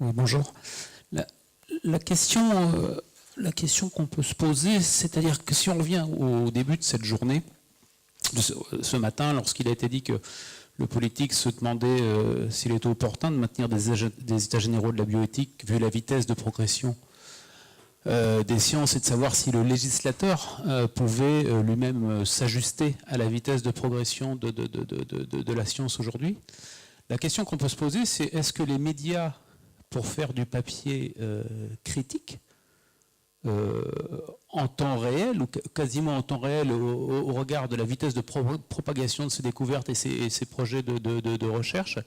Oui, bonjour. La, la question qu'on peut se poser, c'est-à-dire que si on revient au début de cette journée, de ce matin, lorsqu'il a été dit que le politique se demandait s'il était opportun de maintenir des états généraux de la bioéthique, vu la vitesse de progression des sciences, et de savoir si le législateur pouvait lui-même s'ajuster à la vitesse de progression de la science aujourd'hui. La question qu'on peut se poser, c'est est-ce que les médias, pour faire du papier critique, en temps réel, ou quasiment en temps réel, au regard de la vitesse de propagation de ces découvertes et ces projets de recherche,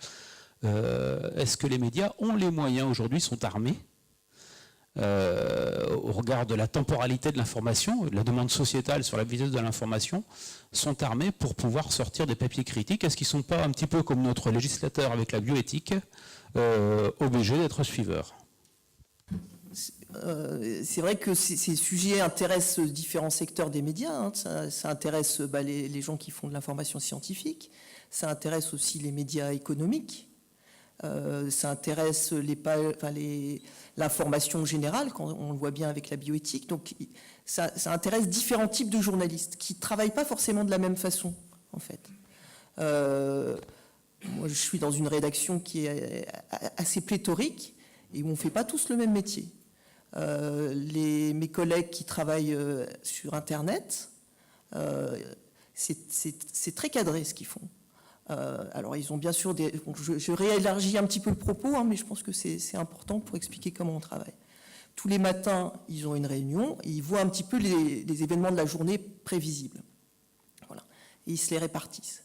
est-ce que les médias ont les moyens aujourd'hui, sont armés, au regard de la temporalité de l'information, de la demande sociétale sur la vitesse de l'information, sont armés pour pouvoir sortir des papiers critiques? Est-ce qu'ils ne sont pas un petit peu comme notre législateur avec la bioéthique, obligés d'être suiveurs? C'est vrai que ces sujets intéressent différents secteurs des médias. Hein. Ça intéresse les gens qui font de l'information scientifique. Ça intéresse aussi les médias économiques. Ça intéresse l'information générale, quand on le voit bien avec la bioéthique. Donc ça intéresse différents types de journalistes qui ne travaillent pas forcément de la même façon, en fait. Moi, je suis dans une rédaction qui est assez pléthorique et où on ne fait pas tous le même métier. Mes collègues qui travaillent sur Internet, c'est très cadré ce qu'ils font. Alors ils ont bien sûr je réélargis un petit peu le propos, hein, mais je pense que c'est important pour expliquer comment on travaille. Tous les matins, ils ont une réunion et ils voient un petit peu les événements de la journée prévisibles. Voilà. Et ils se les répartissent.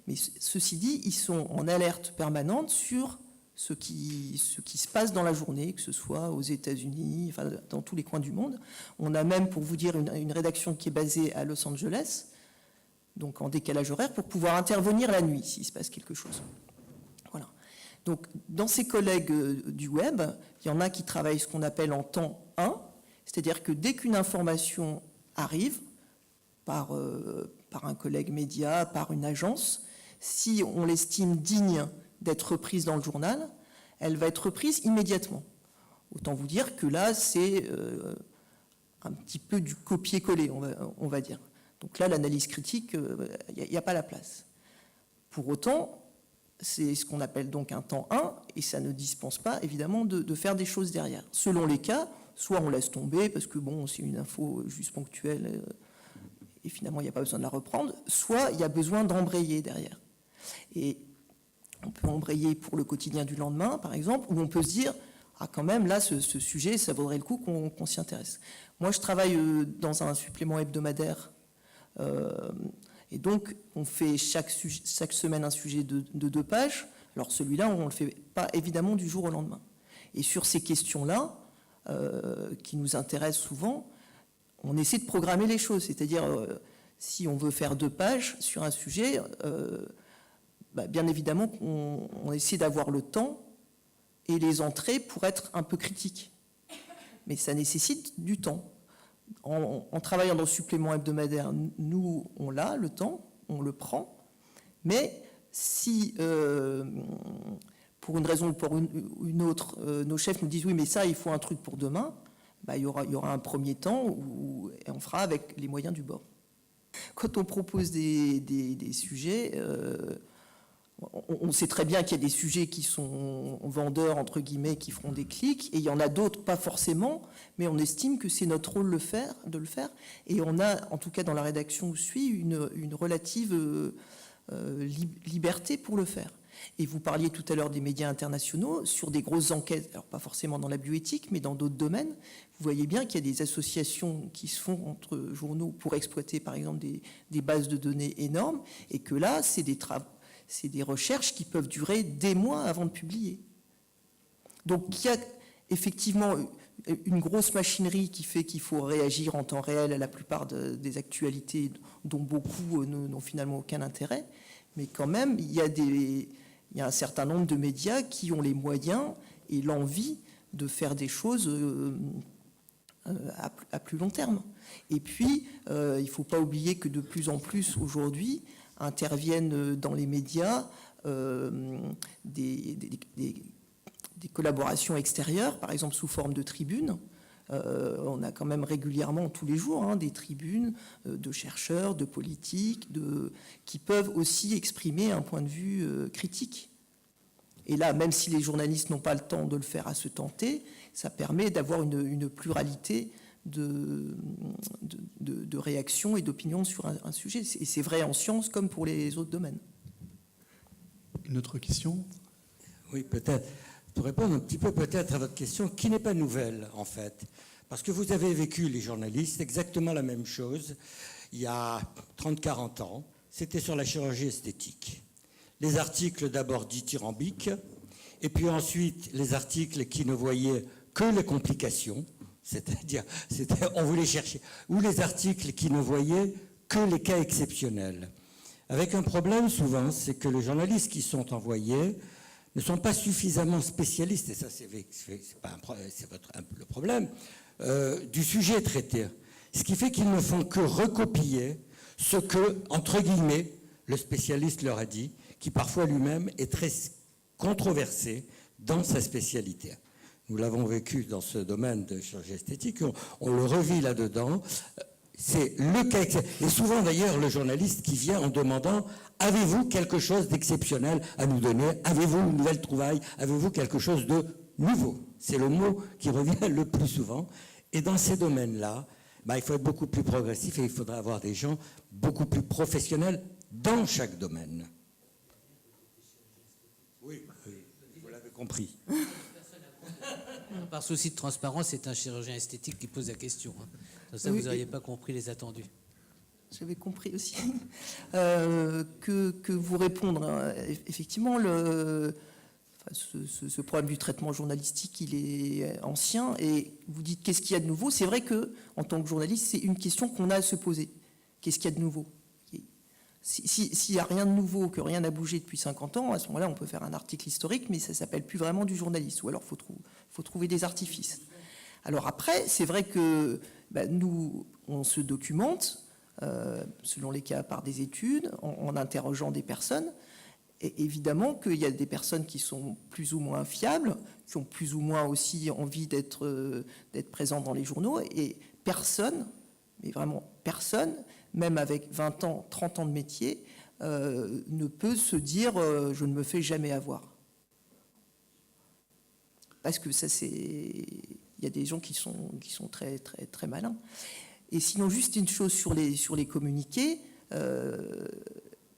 Mais ceci dit, ils sont en alerte permanente sur ce qui se passe dans la journée, que ce soit aux États-Unis, enfin, dans tous les coins du monde. On a même, pour vous dire, une rédaction qui est basée à Los Angeles, donc en décalage horaire, pour pouvoir intervenir la nuit s'il se passe quelque chose. Voilà. Donc, dans ces collègues du web, il y en a qui travaillent ce qu'on appelle en temps 1, c'est-à-dire que dès qu'une information arrive, par un collègue média, par une agence, si on l'estime digne d'être reprise dans le journal, elle va être reprise immédiatement. Autant vous dire que là, c'est un petit peu du copier-coller, on va dire. Donc là, l'analyse critique, il n'y a pas la place. Pour autant, c'est ce qu'on appelle donc un temps 1, et ça ne dispense pas, évidemment, de faire des choses derrière. Selon les cas, soit on laisse tomber, parce que bon, c'est une info juste ponctuelle, et finalement, il n'y a pas besoin de la reprendre, soit il y a besoin d'embrayer derrière. Et on peut embrayer pour le quotidien du lendemain, par exemple, où on peut se dire, ah quand même, là, ce sujet, ça vaudrait le coup qu'on s'y intéresse. Moi, je travaille dans un supplément hebdomadaire, et donc, on fait chaque semaine un sujet de 2 pages. Alors celui-là, on ne le fait pas évidemment du jour au lendemain. Et sur ces questions-là, qui nous intéressent souvent, on essaie de programmer les choses. C'est-à-dire, si on veut faire 2 pages sur un sujet, bien évidemment qu'on essaie d'avoir le temps et les entrées pour être un peu critique. Mais ça nécessite du temps. En travaillant dans le supplément hebdomadaire, nous, on l'a, le temps, on le prend, mais si, pour une raison ou pour une autre, nos chefs nous disent « oui, mais ça, il faut un truc pour demain », il y aura un premier temps et on fera avec les moyens du bord. Quand on propose des sujets, on sait très bien qu'il y a des sujets qui sont vendeurs, entre guillemets, qui feront des clics, et il y en a d'autres, pas forcément, mais on estime que c'est notre rôle de le faire, et on a, en tout cas dans la rédaction où je suis, une relative liberté pour le faire. Et vous parliez tout à l'heure des médias internationaux, sur des grosses enquêtes, alors pas forcément dans la bioéthique, mais dans d'autres domaines, vous voyez bien qu'il y a des associations qui se font entre journaux pour exploiter, par exemple, des bases de données énormes, et que là, c'est des recherches qui peuvent durer des mois avant de publier. Donc il y a effectivement une grosse machinerie qui fait qu'il faut réagir en temps réel à la plupart des actualités dont beaucoup n'ont finalement aucun intérêt, mais quand même il y a un certain nombre de médias qui ont les moyens et l'envie de faire des choses à plus long terme. Et puis, il ne faut pas oublier que de plus en plus aujourd'hui, interviennent dans les médias des des collaborations extérieures, par exemple sous forme de tribunes. On a quand même régulièrement, tous les jours, des tribunes de chercheurs, de politiques, qui peuvent aussi exprimer un point de vue critique. Et là, même si les journalistes n'ont pas le temps de le faire à se tenter, ça permet d'avoir une pluralité de réactions et d'opinions sur un sujet. Et c'est vrai en sciences comme pour les autres domaines. Une autre question ? Oui, peut-être. Pour répondre un petit peu peut-être à votre question, qui n'est pas nouvelle en fait. Parce que vous avez vécu, les journalistes, exactement la même chose il y a 30-40 ans. C'était sur la chirurgie esthétique. Les articles d'abord dithyrambiques, et puis ensuite les articles qui ne voyaient que les complications, c'est-à-dire on voulait chercher, ou les articles qui ne voyaient que les cas exceptionnels. Avec un problème souvent, c'est que les journalistes qui sont envoyés ne sont pas suffisamment spécialistes, et ça c'est le problème, du sujet traité. Ce qui fait qu'ils ne font que recopier ce que, entre guillemets, le spécialiste leur a dit, qui parfois lui-même est très controversé dans sa spécialité. Nous l'avons vécu dans ce domaine de chirurgie esthétique, on le revit là-dedans. C'est le cas, et souvent d'ailleurs le journaliste qui vient en demandant « Avez-vous quelque chose d'exceptionnel à nous donner? Avez-vous une nouvelle trouvaille? Avez-vous quelque chose de nouveau ?» C'est le mot qui revient le plus souvent. Et dans ces domaines-là, il faut être beaucoup plus progressif et il faudra avoir des gens beaucoup plus professionnels dans chaque domaine. Oui, vous l'avez compris. Par souci de transparence, c'est un chirurgien esthétique qui pose la question. Dans ça, vous n'auriez pas compris les attendus. J'avais compris aussi que vous répondre. Effectivement, ce problème du traitement journalistique, il est ancien. Et vous dites qu'est-ce qu'il y a de nouveau? C'est vrai que, en tant que journaliste, c'est une question qu'on a à se poser. Qu'est-ce qu'il y a de nouveau? S'il n'y a rien de nouveau, que rien n'a bougé depuis 50 ans, à ce moment-là, on peut faire un article historique, mais ça ne s'appelle plus vraiment du journalisme. Ou alors, il faut trouver des artifices. Alors après, c'est vrai que nous, on se documente, selon les cas, par des études, en interrogeant des personnes. Et évidemment qu'il y a des personnes qui sont plus ou moins fiables, qui ont plus ou moins aussi envie d'être présentes dans les journaux. Et personne, mais vraiment personne, même avec 20 ans, 30 ans de métier, ne peut se dire « je ne me fais jamais avoir ». Parce que ça, il y a des gens qui sont très, très, très malins. Et sinon, juste une chose sur les communiqués,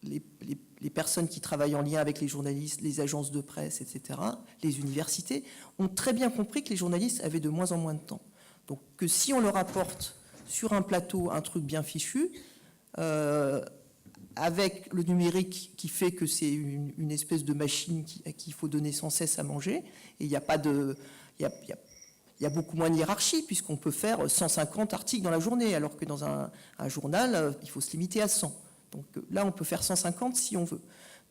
les personnes qui travaillent en lien avec les journalistes, les agences de presse, etc., les universités, ont très bien compris que les journalistes avaient de moins en moins de temps. Donc que si on leur apporte sur un plateau un truc bien fichu, avec le numérique qui fait que c'est une espèce de machine à qui il faut donner sans cesse à manger, et il n'y a pas de... Il y a beaucoup moins de hiérarchie, puisqu'on peut faire 150 articles dans la journée, alors que dans un journal, il faut se limiter à 100. Donc là, on peut faire 150 si on veut.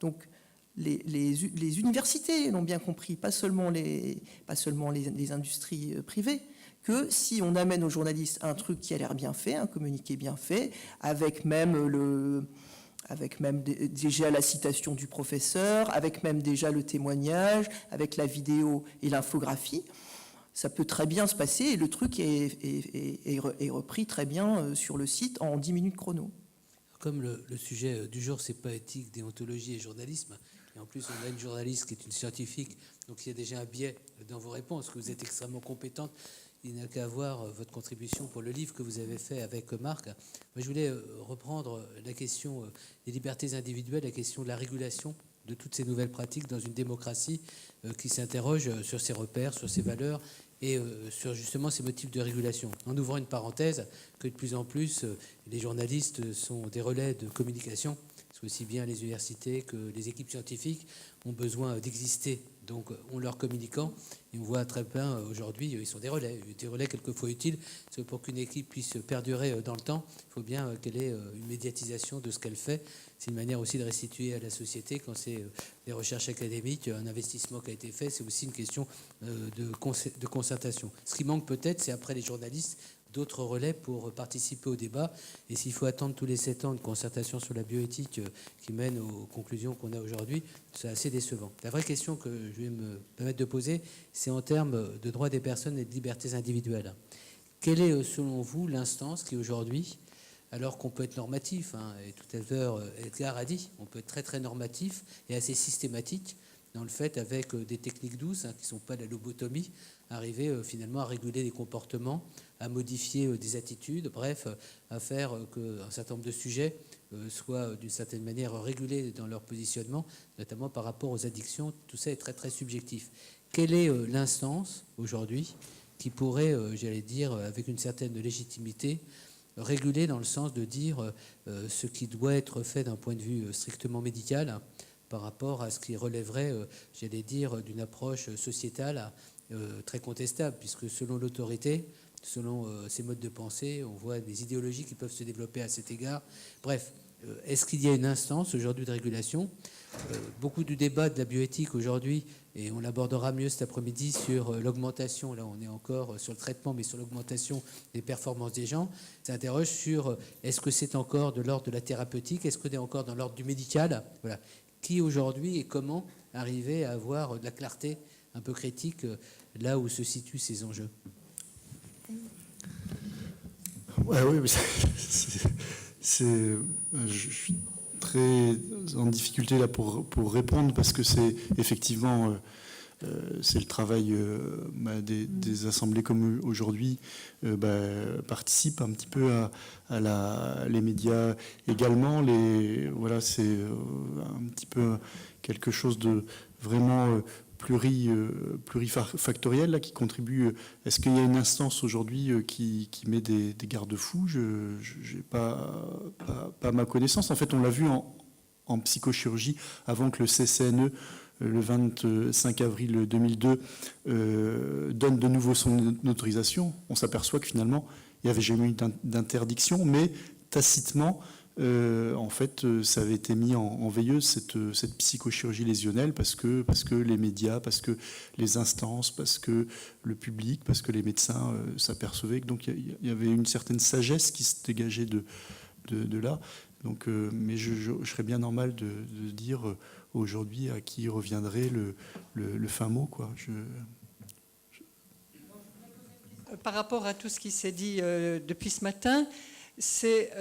Donc les universités l'ont bien compris, pas seulement les industries privées, que si on amène aux journalistes un truc qui a l'air bien fait, un communiqué bien fait, avec même déjà la citation du professeur, avec même déjà le témoignage, avec la vidéo et l'infographie, ça peut très bien se passer et le truc est repris très bien sur le site en 10 minutes chrono. Comme le sujet du jour, c'est pas éthique, déontologie et journalisme, et en plus on a une journaliste qui est une scientifique, donc il y a déjà un biais dans vos réponses, que vous êtes extrêmement compétente. Il n'a qu'à voir votre contribution pour le livre que vous avez fait avec Marc. Moi, je voulais reprendre la question des libertés individuelles, la question de la régulation de toutes ces nouvelles pratiques dans une démocratie qui s'interroge sur ses repères, sur ses valeurs et sur justement ces motifs de régulation. En ouvrant une parenthèse, que de plus en plus, les journalistes sont des relais de communication, parce que aussi bien les universités que les équipes scientifiques ont besoin d'exister, donc en leur communiquant. Et on voit très bien aujourd'hui, ils sont des relais quelquefois utiles, parce que pour qu'une équipe puisse perdurer dans le temps, il faut bien qu'elle ait une médiatisation de ce qu'elle fait. C'est une manière aussi de restituer à la société, quand c'est des recherches académiques, un investissement qui a été fait, c'est aussi une question de concertation. Ce qui manque peut-être, c'est après les journalistes, d'autres relais pour participer au débat. Et s'il faut attendre tous les 7 ans une concertation sur la bioéthique qui mène aux conclusions qu'on a aujourd'hui, c'est assez décevant. La vraie question que je vais me permettre de poser, c'est en termes de droits des personnes et de libertés individuelles. Quelle est, selon vous, l'instance qui aujourd'hui, alors qu'on peut être normatif, et tout à l'heure Edgar a dit, on peut être très très normatif et assez systématique dans le fait, avec des techniques douces, qui ne sont pas la lobotomie, arriver finalement à réguler les comportements, à modifier des attitudes, bref, à faire qu'un certain nombre de sujets soient d'une certaine manière régulés dans leur positionnement, notamment par rapport aux addictions. Tout ça est très très subjectif. Quelle est l'instance aujourd'hui qui pourrait, j'allais dire, avec une certaine légitimité, réguler dans le sens de dire ce qui doit être fait d'un point de vue strictement médical par rapport à ce qui relèverait, j'allais dire, d'une approche sociétale très contestable, puisque selon l'autorité, selon ses modes de pensée, on voit des idéologies qui peuvent se développer à cet égard. Bref, est-ce qu'il y a une instance aujourd'hui de régulation ? Beaucoup du débat de la bioéthique aujourd'hui, et on l'abordera mieux cet après-midi sur l'augmentation, là on est encore sur le traitement, mais sur l'augmentation des performances des gens, s'interroge sur est-ce que c'est encore de l'ordre de la thérapeutique, est-ce que c'est encore dans l'ordre du médical ? Voilà. Qui aujourd'hui et comment arriver à avoir de la clarté un peu critique là où se situent ces enjeux ? Ouais, oui, je suis très en difficulté là pour répondre parce que c'est effectivement c'est le travail des assemblées comme aujourd'hui participe un petit peu à les médias également. Voilà, c'est un petit peu quelque chose de vraiment plurifactoriel là, qui contribue. Est-ce qu'il y a une instance aujourd'hui qui met des garde-fous ? Je n'ai pas ma connaissance. En fait, on l'a vu en psychochirurgie avant que le CCNE, le 25 avril 2002, donne de nouveau son autorisation. On s'aperçoit que finalement, il n'y avait jamais eu d'interdiction, mais tacitement, en fait, ça avait été mis en veilleuse, cette psychochirurgie lésionnelle, parce que les médias, parce que les instances, parce que le public, parce que les médecins s'apercevaient. Donc il y avait une certaine sagesse qui se dégageait de là. Donc, mais je serais bien normal de dire aujourd'hui à qui reviendrait le fin mot, quoi. Par rapport à tout ce qui s'est dit depuis ce matin, c'est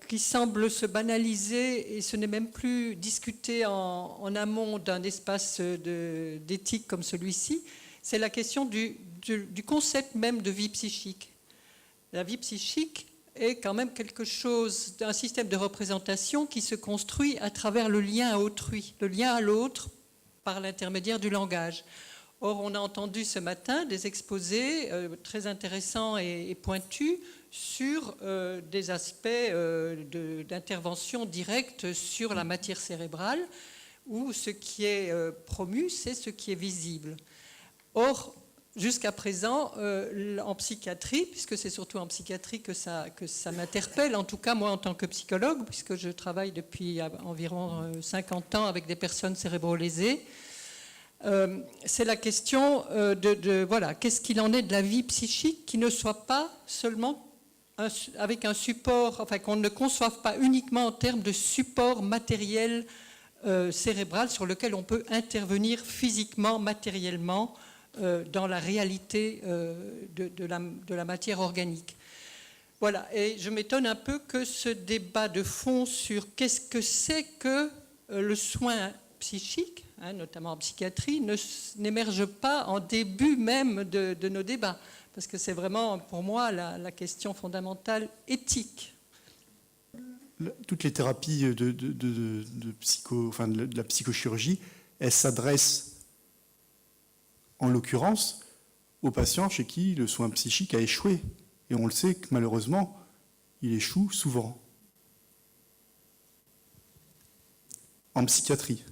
qui semble se banaliser et ce n'est même plus discuté en amont d'un espace d'éthique comme celui-ci. C'est la question du concept même de vie psychique. La vie psychique est quand même quelque chose, d'un système de représentation qui se construit à travers le lien à autrui, le lien à l'autre par l'intermédiaire du langage. Or, on a entendu ce matin des exposés très intéressants et pointus sur des aspects d'intervention directe sur la matière cérébrale, où ce qui est promu, c'est ce qui est visible. Or, jusqu'à présent, en psychiatrie, puisque c'est surtout en psychiatrie que ça m'interpelle, en tout cas moi en tant que psychologue, puisque je travaille depuis environ 50 ans avec des personnes cérébro-lésées, c'est la question voilà, qu'est-ce qu'il en est de la vie psychique qui ne soit pas seulement avec un support, enfin qu'on ne conçoive pas uniquement en termes de support matériel cérébral sur lequel on peut intervenir physiquement, matériellement, dans la réalité de la matière organique. Voilà, et je m'étonne un peu que ce débat de fond sur qu'est-ce que c'est que le soin psychique, notamment en psychiatrie, n'émerge pas en début même de nos débats, parce que c'est vraiment pour moi la question fondamentale éthique. Toutes les thérapies de la psychochirurgie, elles s'adressent en l'occurrence aux patients chez qui le soin psychique a échoué. Et on le sait que malheureusement, il échoue souvent. En psychiatrie.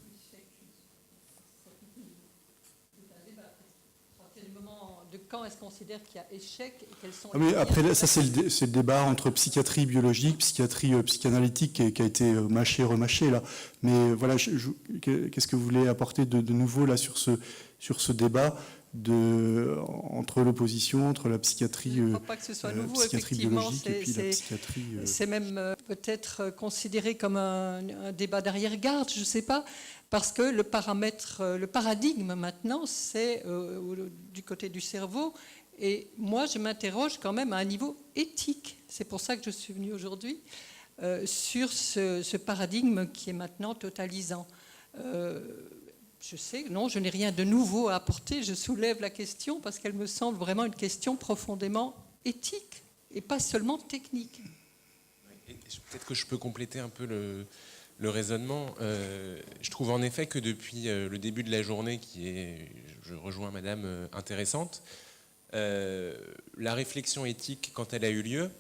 Quand est-ce qu'on considère qu'il y a échec et quels sont mais après, ça c'est le débat entre psychiatrie biologique, psychiatrie psychanalytique qui a été mâché, remâché là. Mais voilà, qu'est-ce que vous voulez apporter de nouveau là sur ce débat ? entre l'opposition, entre la psychiatrie, Je ne crois pas que ce soit nouveau, psychiatrie effectivement. biologique et puis la psychiatrie. C'est même peut-être considéré comme un débat d'arrière-garde, je ne sais pas, parce que le paradigme maintenant, c'est du côté du cerveau. Et moi, je m'interroge quand même à un niveau éthique. C'est pour ça que je suis venue aujourd'hui, sur ce paradigme qui est maintenant totalisant. Je sais, non, je n'ai rien de nouveau à apporter. Je soulève la question parce qu'elle me semble vraiment une question profondément éthique et pas seulement technique. Peut-être que je peux compléter un peu le raisonnement. Je trouve en effet que depuis le début de la journée, qui est, je rejoins Madame, intéressante, la réflexion éthique, quand elle a eu lieu,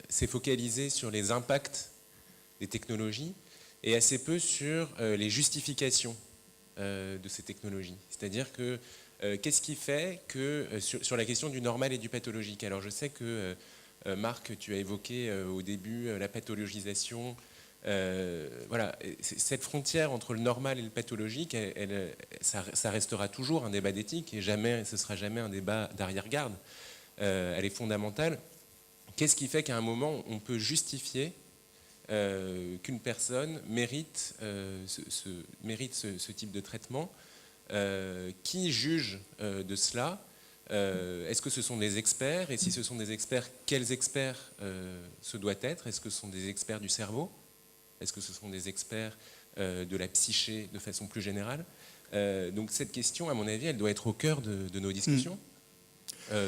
s'est focalisée sur les impacts des technologies et assez peu sur les justifications de ces technologies. C'est-à-dire que qu'est-ce qui fait que, sur la question du normal et du pathologique, alors je sais que Marc, tu as évoqué au début la pathologisation. Voilà, cette frontière entre le normal et le pathologique, ça restera toujours un débat d'éthique et jamais, ce ne sera jamais un débat d'arrière-garde. Elle est fondamentale. Qu'est-ce qui fait qu'à un moment, on peut justifier qu'une personne mérite ce type de traitement? Qui juge de cela? Est-ce que ce sont des experts? Et si ce sont des experts, quels experts ce doit être? Est-ce que ce sont des experts du cerveau? Est-ce que ce sont des experts de la psyché de façon plus générale? Donc cette question, à mon avis, elle doit être au cœur de nos discussions.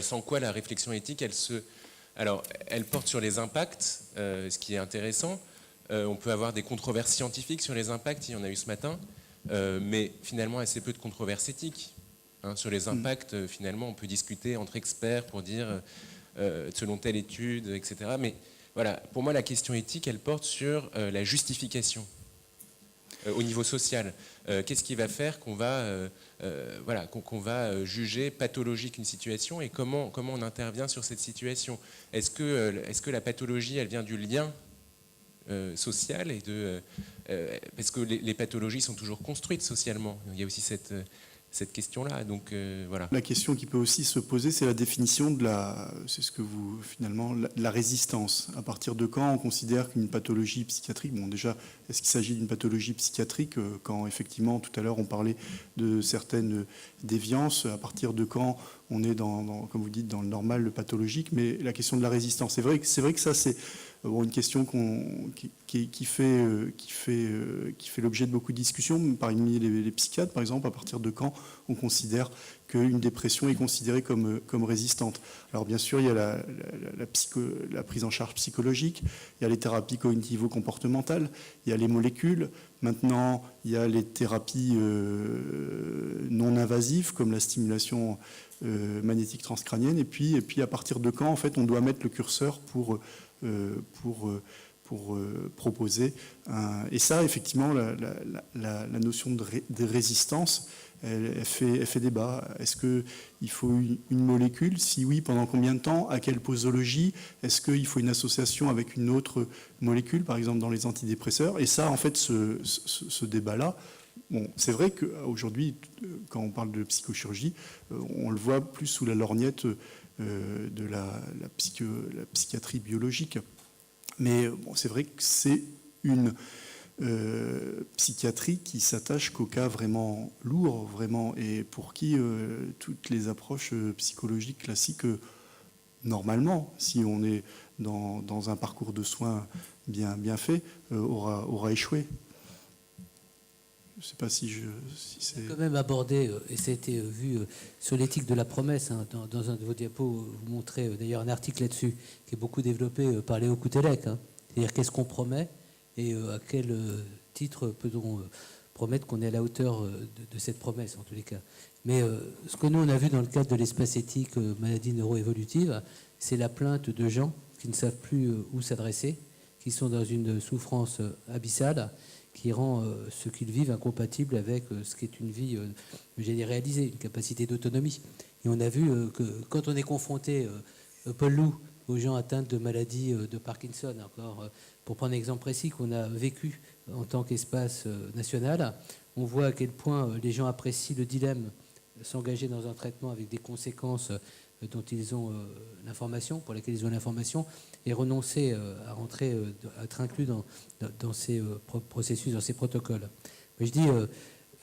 Sans quoi la réflexion éthique, elle porte sur les impacts, ce qui est intéressant. On peut avoir des controverses scientifiques sur les impacts, il y en a eu ce matin, mais finalement assez peu de controverses éthiques. Sur les impacts, finalement, on peut discuter entre experts pour dire selon telle étude, etc. Mais voilà, pour moi, la question éthique, elle porte sur la justification au niveau social. Qu'est-ce qui va faire qu'on va juger pathologique une situation et comment on intervient sur cette situation? Est-ce que la pathologie, elle vient du lien social parce que les pathologies sont toujours construites socialement. Il y a aussi cette question-là. Donc voilà. La question qui peut aussi se poser, c'est la définition de la résistance. À partir de quand on considère qu'une pathologie psychiatrique, bon déjà, est-ce qu'il s'agit d'une pathologie psychiatrique quand effectivement tout à l'heure on parlait de certaines déviances, à partir de quand on est comme vous dites, dans le normal, le pathologique, mais la question de la résistance, c'est vrai que ça c'est une question qui fait l'objet de beaucoup de discussions, parmi les psychiatres par exemple, à partir de quand on considère qu'une dépression est considérée comme résistante. Alors bien sûr, il y a la prise en charge psychologique, il y a les thérapies cognitivo-comportementales, il y a les molécules, maintenant il y a les thérapies non invasives comme la stimulation magnétique transcrânienne, et puis à partir de quand en fait on doit mettre le curseur pour proposer et ça effectivement la notion de résistance elle fait débat. Est-ce qu'il faut une molécule? Si oui, pendant combien de temps? À quelle posologie? Est-ce qu'il faut une association avec une autre molécule, par exemple dans les antidépresseurs? Et ça, en fait, ce débat-là, bon, c'est vrai qu'aujourd'hui, quand on parle de psychochirurgie, on le voit plus sous la lorgnette de la psychiatrie biologique. Mais bon, c'est vrai que c'est une psychiatrie qui s'attache qu'aux cas vraiment lourds, vraiment, et pour qui toutes les approches psychologiques classiques, normalement, si on est dans un parcours de soins bien fait, aura échoué. Je ne sais pas si c'est... quand même abordé, et ça a été vu sur l'éthique de la promesse, dans un de vos diapos, vous montrez d'ailleurs un article là-dessus, qui est beaucoup développé par Léo Koutelek, c'est-à-dire qu'est-ce qu'on promet et à quel titre peut-on promettre qu'on est à la hauteur de cette promesse, en tous les cas. Mais ce que nous, on a vu dans le cadre de l'espace éthique maladie neuroévolutive, c'est la plainte de gens qui ne savent plus où s'adresser, qui sont dans une souffrance abyssale, qui rend ce qu'ils vivent incompatible avec ce qu'est une vie, réalisée, une capacité d'autonomie. Et on a vu que quand on est confronté, Paul Loup, aux gens atteints de maladies de Parkinson, encore pour prendre un exemple précis qu'on a vécu en tant qu'espace national, on voit à quel point les gens apprécient le dilemme s'engager dans un traitement avec des conséquences dont ils ont l'information, pour lesquelles ils ont l'information, et renoncer à rentrer, à être inclus dans ces processus, dans ces protocoles. Mais je dis,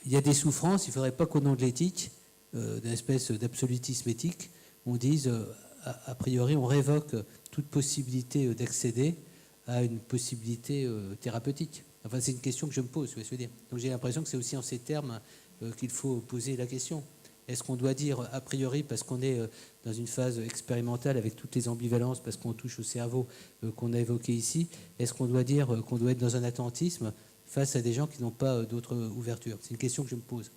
il y a des souffrances, il ne faudrait pas qu'au nom de l'éthique, d'une espèce d'absolutisme éthique, on dise, a priori, on révoque toute possibilité d'accéder à une possibilité thérapeutique. Enfin, c'est une question que je me pose, je veux dire. Donc j'ai l'impression que c'est aussi en ces termes qu'il faut poser la question. Est-ce qu'on doit dire, a priori, parce qu'on est dans une phase expérimentale avec toutes les ambivalences, parce qu'on touche au cerveau qu'on a évoqué ici, est-ce qu'on doit dire qu'on doit être dans un attentisme face à des gens qui n'ont pas d'autre ouverture? C'est une question que je me pose.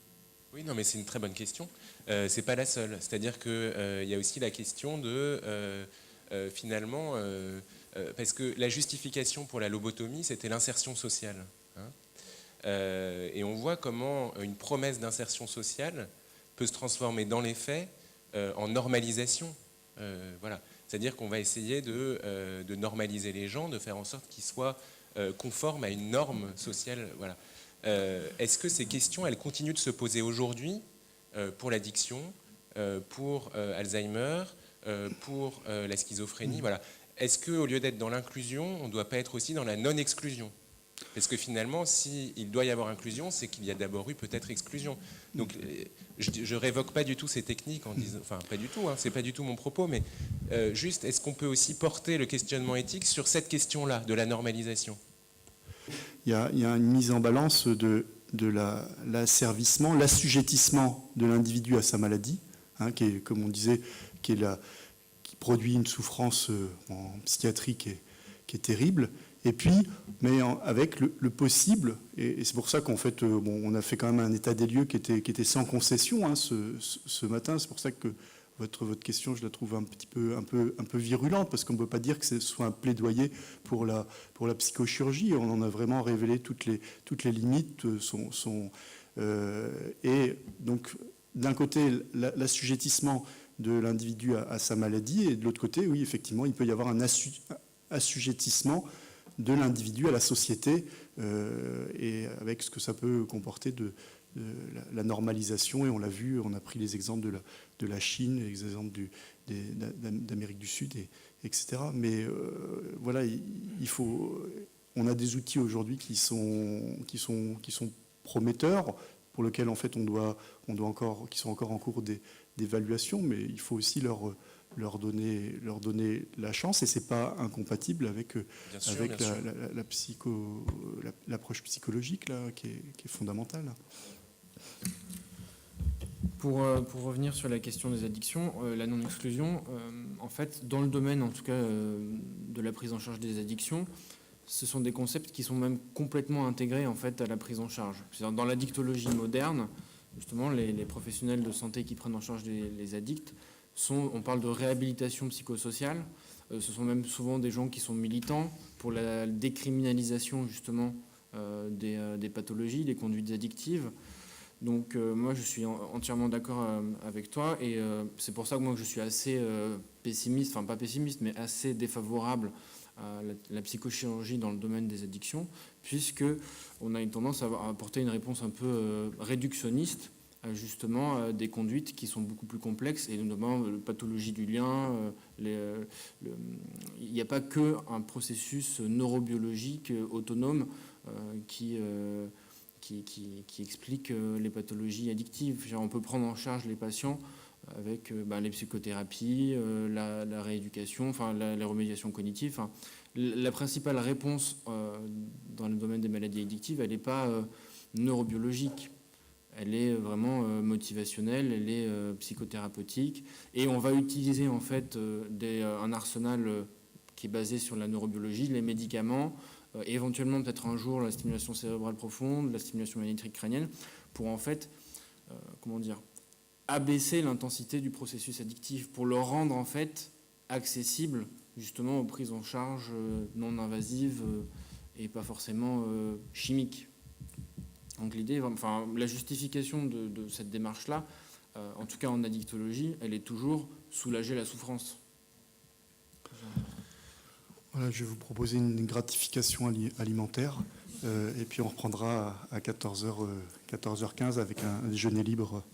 Oui, non, mais c'est une très bonne question. C'est pas la seule. C'est-à-dire qu'il y a aussi la question de, finalement, parce que la justification pour la lobotomie, c'était l'insertion sociale. Hein. Et on voit comment une promesse d'insertion sociale peut se transformer dans les faits en normalisation. Voilà. C'est-à-dire qu'on va essayer de normaliser les gens, de faire en sorte qu'ils soient conformes à une norme sociale. Voilà. Est-ce que ces questions, elles continuent de se poser aujourd'hui pour l'addiction, pour Alzheimer, pour la schizophrénie? Voilà. Est-ce qu'au lieu d'être dans l'inclusion, on ne doit pas être aussi dans la non-exclusion? Parce que finalement, s'il doit y avoir inclusion, c'est qu'il y a d'abord eu peut-être exclusion. Donc, je ne révoque pas du tout ces techniques en disant, enfin, pas du tout, hein, c'est pas du tout mon propos, mais juste, est-ce qu'on peut aussi porter le questionnement éthique sur cette question-là, de la normalisation? Il y a une mise en balance de l'asservissement, l'assujettissement de l'individu à sa maladie, hein, qui est, comme on disait, qui produit une souffrance en psychiatrie qui est terrible. Et puis, mais avec le possible, et c'est pour ça qu'en fait, on a fait quand même un état des lieux qui était sans concession hein, ce matin. C'est pour ça que votre question, je la trouve un peu virulente, parce qu'on ne peut pas dire que ce soit un plaidoyer pour la psychochirurgie. On en a vraiment révélé toutes les limites. Et donc, d'un côté, l'assujettissement de l'individu à sa maladie, et de l'autre côté, oui, effectivement, il peut y avoir un assujettissement de l'individu à la société, et avec ce que ça peut comporter de la normalisation. Et on l'a vu, on a pris les exemples de la Chine, les exemples d'Amérique du Sud, etc. Mais voilà, on a des outils aujourd'hui qui sont prometteurs, pour lesquels en fait qui sont encore en cours d'évaluation, mais il faut aussi leur donner la chance, et c'est pas incompatible avec l'approche psychologique là, qui est fondamentale. Pour revenir sur la question des addictions, la non-exclusion, en fait, dans le domaine en tout cas de la prise en charge des addictions, ce sont des concepts qui sont même complètement intégrés en fait à la prise en charge. C'est-à-dire, dans l'addictologie moderne, justement, les professionnels de santé qui prennent en charge les addicts, on parle de réhabilitation psychosociale. Ce sont même souvent des gens qui sont militants pour la décriminalisation justement des pathologies, des conduites addictives. Donc moi je suis entièrement d'accord avec toi, et c'est pour ça que moi je suis assez pessimiste, enfin pas pessimiste, mais assez défavorable à la psychochirurgie dans le domaine des addictions, puisque on a une tendance à apporter une réponse un peu réductionniste justement des conduites qui sont beaucoup plus complexes, et notamment la pathologie du lien. Il n'y a pas qu'un processus neurobiologique autonome qui explique les pathologies addictives. On peut prendre en charge les patients avec les psychothérapies, la rééducation, enfin la remédiation cognitive. Enfin, la principale réponse dans le domaine des maladies addictives, elle n'est pas neurobiologique. Elle est vraiment motivationnelle, elle est psychothérapeutique, et on va utiliser en fait un arsenal qui est basé sur la neurobiologie, les médicaments, éventuellement peut-être un jour la stimulation cérébrale profonde, la stimulation magnétique crânienne, pour en fait, abaisser l'intensité du processus addictif, pour le rendre en fait accessible justement aux prises en charge non invasives et pas forcément chimiques. Donc l'idée, enfin la justification de cette démarche-là, en tout cas en addictologie, elle est toujours soulager la souffrance. Voilà, je vais vous proposer une gratification alimentaire, et puis on reprendra à 14h15 avec un déjeuner libre